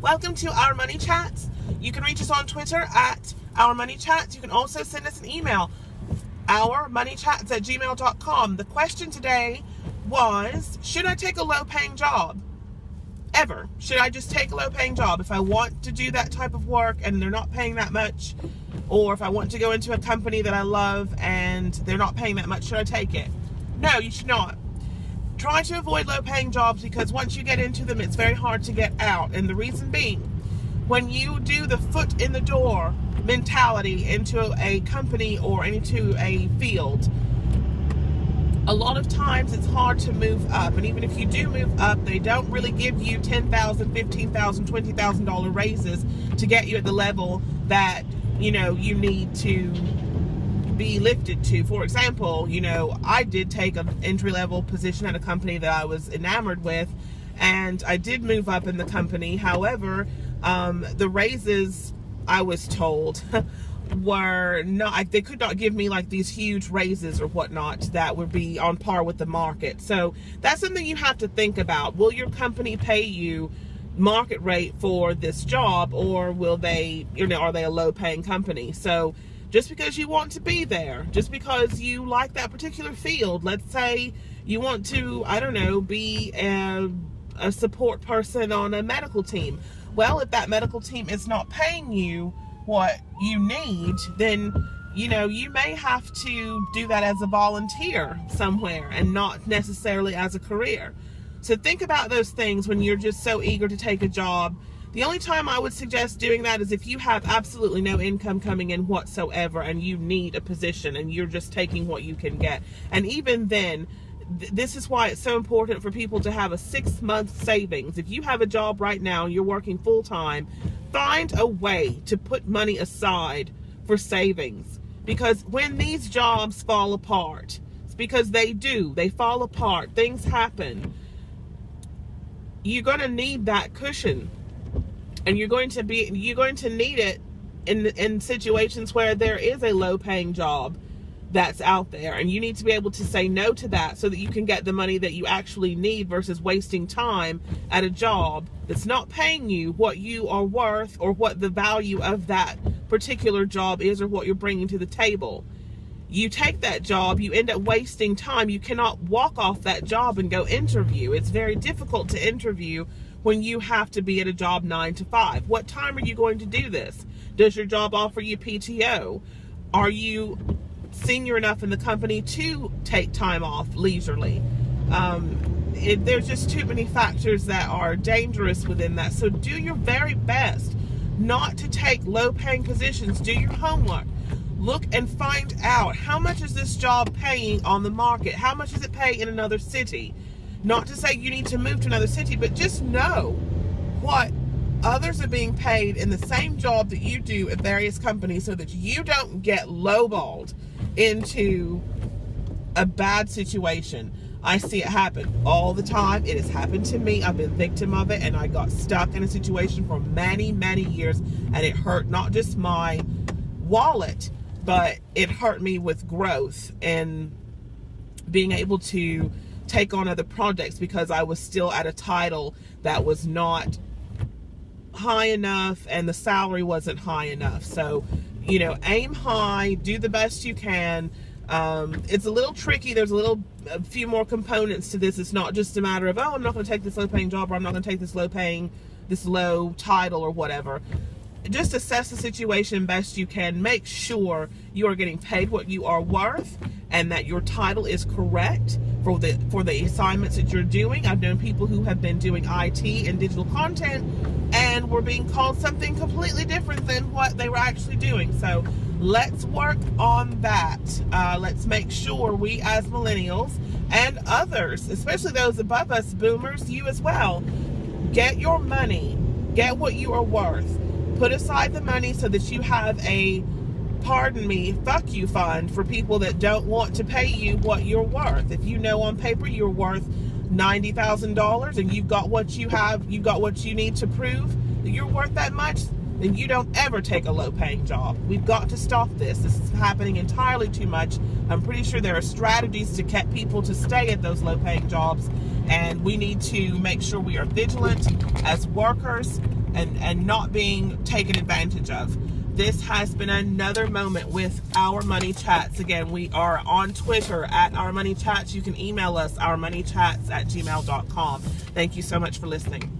Welcome to Our Money Chats. You can reach us on Twitter at Our Money Chats. You can also send us an email, ourmoneychats@gmail.com. The question today was, should I take a low-paying job? Ever. Should I just take a low-paying job if I want to do that type of work and they're not paying that much? Or if I want to go into a company that I love and they're not paying that much, should I take it? No, you should not. Try to avoid low-paying jobs, because once you get into them, it's very hard to get out. And the reason being, when you do the foot in the door mentality into a company or into a field, a lot of times it's hard to move up. And even if you do move up, they don't really give you $10,000, $15,000, $20,000 raises to get you at the level that, you need to be lifted to. For example, I did take an entry-level position at a company that I was enamored with, and I did move up in the company. However, the raises, I was told, were not, they could not give me like these huge raises or whatnot that would be on par with the market. So that's something you have to think about. Will your company pay you market rate for this job, or will they, are they a low-paying company? So just because you want to be there, just because you like that particular field, let's say you want to, be a support person on a medical team. Well, if that medical team is not paying you what you need, then, you may have to do that as a volunteer somewhere and not necessarily as a career. So think about those things when you're just so eager to take a job. The only time I would suggest doing that is if you have absolutely no income coming in whatsoever and you need a position and you're just taking what you can get. And even then, this is why it's so important for people to have a 6-month savings. If you have a job right now and you're working full-time, find a way to put money aside for savings. Because when these jobs fall apart, it's because they fall apart, things happen, you're going to need that cushion. And you're going to need it in situations where there is a low-paying job that's out there, and you need to be able to say no to that so that you can get the money that you actually need, versus wasting time at a job that's not paying you what you are worth or what the value of that particular job is or what you're bringing to the table. You take that job, you end up wasting time. You cannot walk off that job and go interview. It's very difficult to interview when you have to be at a job 9 to 5. What time are you going to do this? Does your job offer you PTO? Are you senior enough in the company to take time off leisurely? There's just too many factors that are dangerous within that. So do your very best not to take low-paying positions. Do your homework. Look and find out, how much is this job paying on the market? How much does it pay in another city? Not to say you need to move to another city, but just know what others are being paid in the same job that you do at various companies, so that you don't get lowballed into a bad situation. I see it happen all the time. It has happened to me. I've been a victim of it, and I got stuck in a situation for many, many years, and it hurt not just my wallet, but it hurt me with growth and being able to take on other projects, because I was still at a title that was not high enough and the salary wasn't high enough. So, aim high, do the best you can. It's a little tricky. There's a few more components to this. It's not just a matter of, oh, I'm not going to take this low-paying job, or I'm not going to take this low title or whatever. Just assess the situation best you can. Make sure you are getting paid what you are worth and that your title is correct for the assignments that you're doing. I've known people who have been doing IT and digital content and were being called something completely different than what they were actually doing. So let's work on that. Let's make sure we as millennials and others, especially those above us, boomers, you as well, get your money, get what you are worth. Put aside the money so that you have a, pardon me, fuck you fund for people that don't want to pay you what you're worth. If you know on paper you're worth $90,000 and you've got what you have, you've got what you need to prove that you're worth that much, then you don't ever take a low-paying job. We've got to stop this. This is happening entirely too much. I'm pretty sure there are strategies to get people to stay at those low-paying jobs, And we need to make sure we are vigilant as workers and not being taken advantage of. This has been another moment with Our Money Chats. Again, we are on Twitter at Our Money Chats. You can email us, ourmoneychats@gmail.com. Thank you so much for listening.